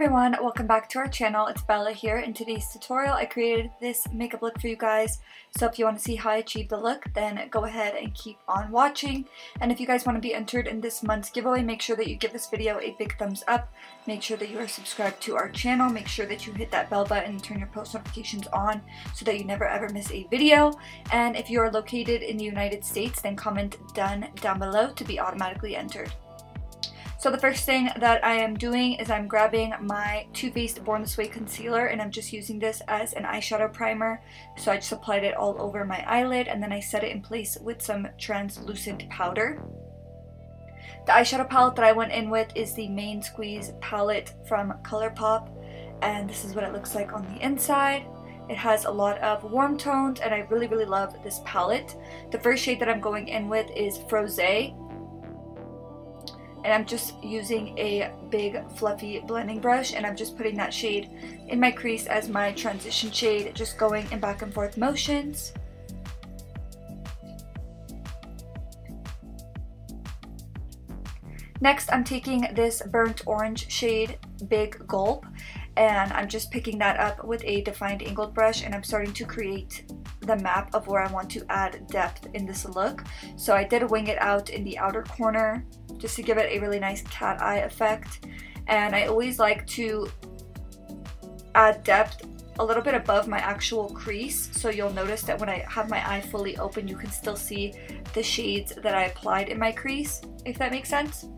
everyone, welcome back to our channel. It's Bella here. In today's tutorial I created this makeup look for you guys, so if you want to see how I achieved the look, then go ahead and keep on watching. And if you guys want to be entered in this month's giveaway, make sure that you give this video a big thumbs up, make sure that you are subscribed to our channel, make sure that you hit that bell button and turn your post notifications on so that you never ever miss a video. And if you are located in the United States, then comment done down below to be automatically entered. So the first thing that I am doing is I'm grabbing my Too Faced Born This Way concealer, and I'm just using this as an eyeshadow primer. So I just applied it all over my eyelid and then I set it in place with some translucent powder. The eyeshadow palette that I went in with is the Main Squeeze palette from Colourpop, and this is what it looks like on the inside. It has a lot of warm tones and I really love this palette. The first shade that I'm going in with is Faux, and I'm just using a big fluffy blending brush and I'm just putting that shade in my crease as my transition shade, just going in back and forth motions. Next, I'm taking this burnt orange shade, Big Gulp, and I'm just picking that up with a defined angled brush and I'm starting to create the map of where I want to add depth in this look. So I did wing it out in the outer corner just to give it a really nice cat eye effect, and I always like to add depth a little bit above my actual crease, so you'll notice that when I have my eye fully open you can still see the shades that I applied in my crease, if that makes sense.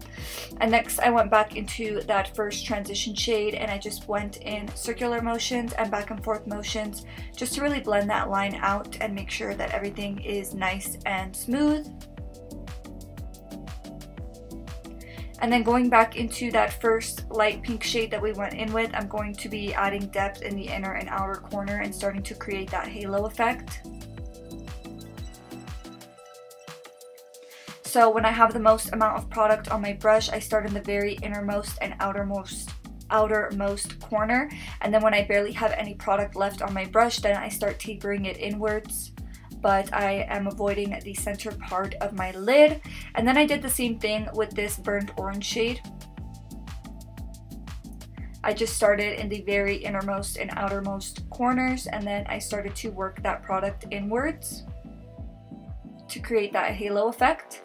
And next I went back into that first transition shade and I just went in circular motions and back and forth motions just to really blend that line out and make sure that everything is nice and smooth. And then going back into that first light pink shade that we went in with, I'm going to be adding depth in the inner and outer corner and starting to create that halo effect. So when I have the most amount of product on my brush, I start in the very innermost and outermost corner, and then when I barely have any product left on my brush, then I start tapering it inwards, but I am avoiding the center part of my lid. And then I did the same thing with this burnt orange shade. I just started in the very innermost and outermost corners and then I started to work that product inwards to create that halo effect.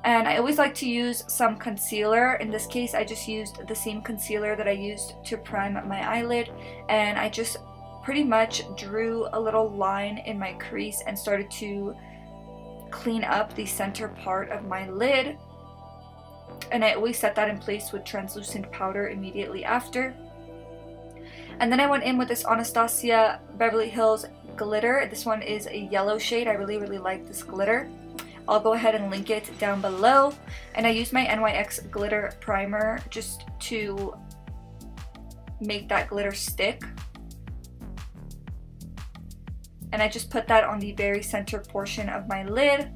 And I always like to use some concealer. In this case I just used the same concealer that I used to prime my eyelid, and I just pretty much drew a little line in my crease and started to clean up the center part of my lid, and I always set that in place with translucent powder immediately after. And then I went in with this Anastasia Beverly Hills glitter. This one is a yellow shade. I really like this glitter. I'll go ahead and link it down below, and I used my NYX glitter primer just to make that glitter stick. And I just put that on the very center portion of my lid.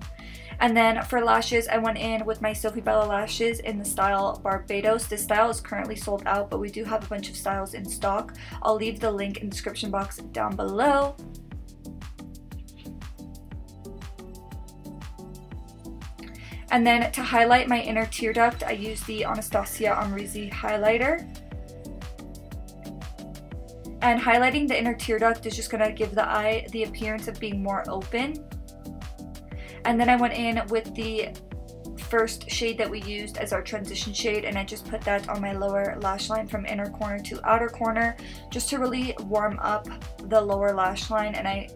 And then for lashes, I went in with my Sofie Bella lashes in the style Barbados. This style is currently sold out, but we do have a bunch of styles in stock. I'll leave the link in the description box down below. And then to highlight my inner tear duct, I used the Anastasia Amrezy highlighter. And highlighting the inner tear duct is just going to give the eye the appearance of being more open. And then I went in with the first shade that we used as our transition shade, and I just put that on my lower lash line from inner corner to outer corner just to really warm up the lower lash line. And I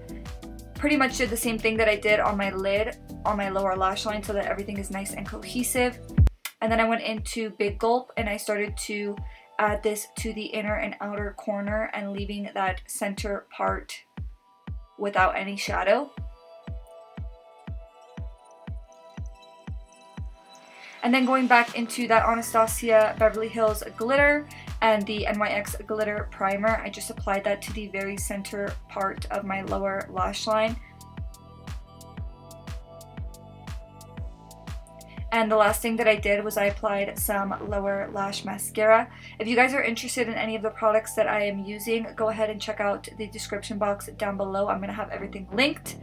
pretty much did the same thing that I did on my lid on my lower lash line so that everything is nice and cohesive. And then I went into Big Gulp and I started to add this to the inner and outer corner and leaving that center part without any shadow. And then going back into that Anastasia Beverly Hills glitter and the NYX glitter primer, I just applied that to the very center part of my lower lash line. And the last thing that I did was I applied some lower lash mascara. If you guys are interested in any of the products that I am using, go ahead and check out the description box down below. I'm going to have everything linked.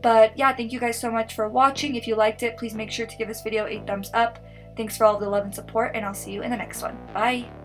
But yeah, thank you guys so much for watching. If you liked it, please make sure to give this video a thumbs up. Thanks for all of the love and support, and I'll see you in the next one. Bye!